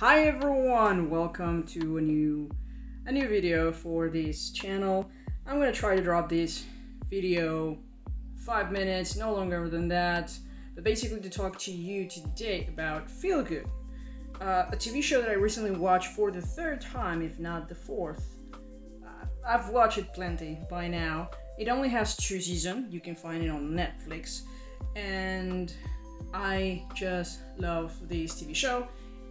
Hi everyone, welcome to a new video for this channel. I'm gonna try to drop this video 5 minutes, no longer than that, but basically to talk to you today about Feel Good, a TV show that I recently watched for the third time, if not the fourth. I've watched it plenty by now. It only has 2 seasons. You can find it on Netflix, and I just love this TV show.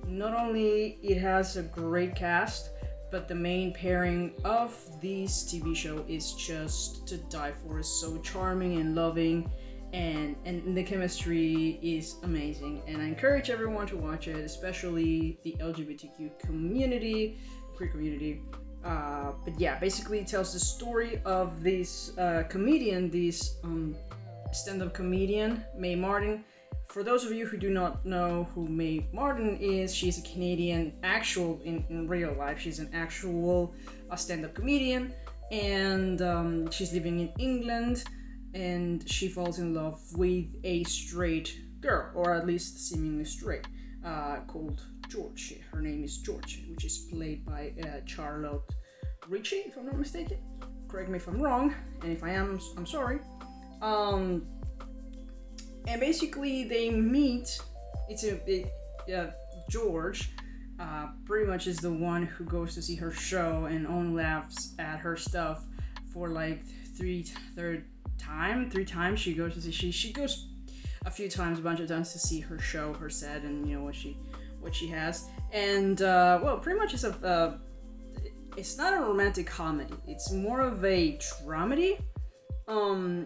Not only it has a great cast, but the main pairing of this TV show is just to die for. It's so charming and loving, and the chemistry is amazing. And I encourage everyone to watch it, especially the LGBTQ community, queer community. But yeah, basically it tells the story of this comedian, this stand-up comedian, Mae Martin. For those of you who do not know who Mae Martin is, she's a Canadian in real life. She's an actual stand-up comedian, and she's living in England, and she falls in love with a straight girl, or at least seemingly straight, called George. Her name is George, which is played by Charlotte Ritchie, if I'm not mistaken. Correct me if I'm wrong, and if I am, I'm sorry. And basically they meet. George pretty much is the one who goes to see her show and only laughs at her stuff for like three times she goes to see. She goes a bunch of times to see her show, her set, and you know what she has. And well, pretty much it's not a romantic comedy. It's more of a dramedy.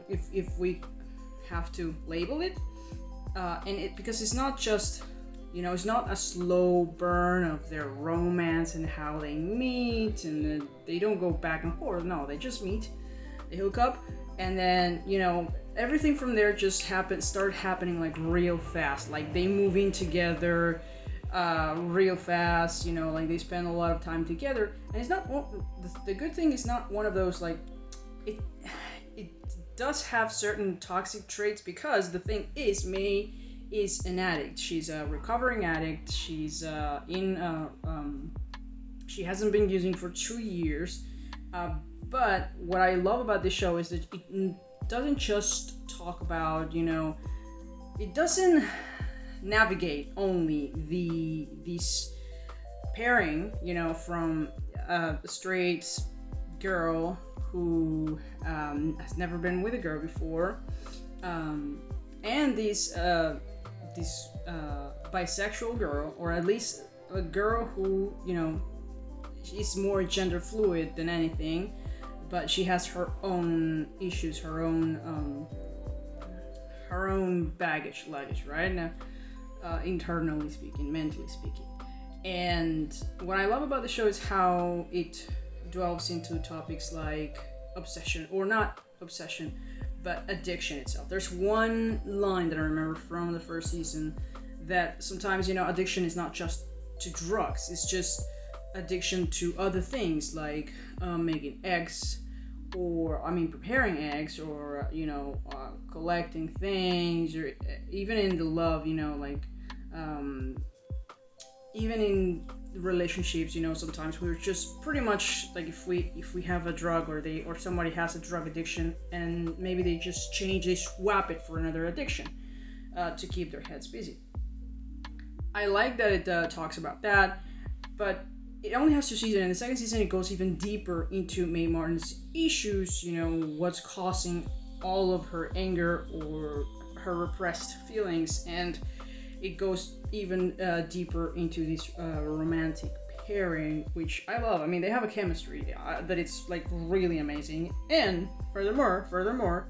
If we have to label it, because it's not just, it's not a slow burn of their romance and how they meet, and they don't go back and forth. No, they just meet, they hook up, and then everything from there just start happening like real fast. Like they move in together real fast. Like they spend a lot of time together, and it's not the good thing is not one of those like it does have certain toxic traits, because the thing is, Mae is an addict. She's a recovering addict. She's she hasn't been using for 2 years. But what I love about this show is that it doesn't just talk about, it doesn't navigate only this pairing, from a straight girl who has never been with a girl before, and this bisexual girl, or at least a girl who is more gender fluid than anything, but she has her own issues, her own baggage, right now, internally speaking, mentally speaking. And what I love about the show is how it delves into topics like obsession, or not obsession, but addiction itself. There's one line that I remember from the first season, that sometimes addiction is not just to drugs, it's just addiction to other things, like making eggs, or preparing eggs, or collecting things, or even in the love, even in relationships, sometimes we're just pretty much like, if we have a drug, or somebody has a drug addiction, and maybe they swap it for another addiction to keep their heads busy. I like that it talks about that, but it only has 2 seasons. In the second season, it goes even deeper into Mae Martin's issues, what's causing all of her anger or her repressed feelings, and it goes even deeper into this romantic pairing, which I love. They have a chemistry that it's like really amazing. And furthermore,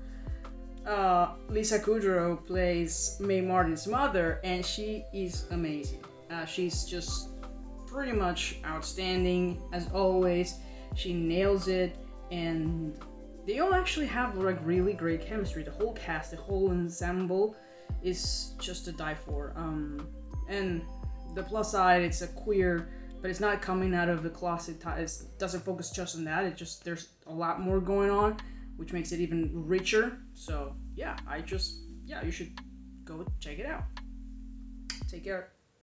Lisa Kudrow plays Mae Martin's mother, and she is amazing. She's just pretty much outstanding as always. She nails it, and they all actually have like really great chemistry. The whole cast, the whole ensemble is just to die for. And the plus side, it's a queer, but it's not coming out of the closet. It doesn't focus just on that. There's a lot more going on, which makes it even richer. So yeah, you should go check it out. Take care.